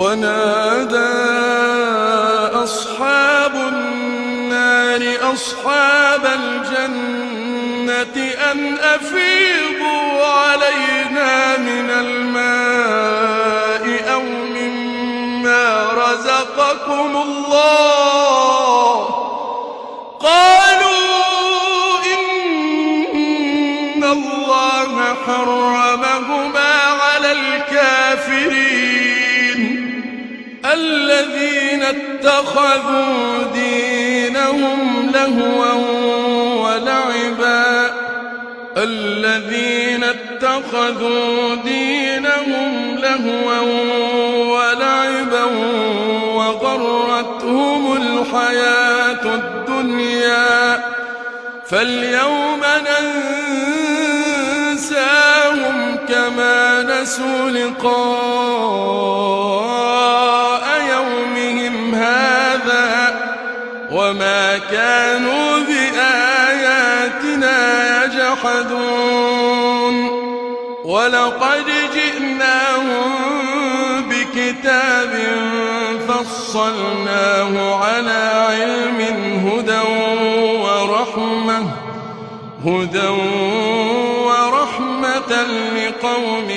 ونادى أصحاب النار أصحاب الجنة أن أفيضوا علينا من الماء أو مما رزقكم الله. قالوا إن الله حرمهما على الكافرين الذين اتخذوا دينهم لهوا ولعبا وغرتهم الحياة الدنيا فاليوم ننساهم كما نسوا لقاء يومهم هذا وما كانوا بآياتنا يجحدون. ولقد جئناهم بكتاب فصلناه على علم هدى ورحمة لقوم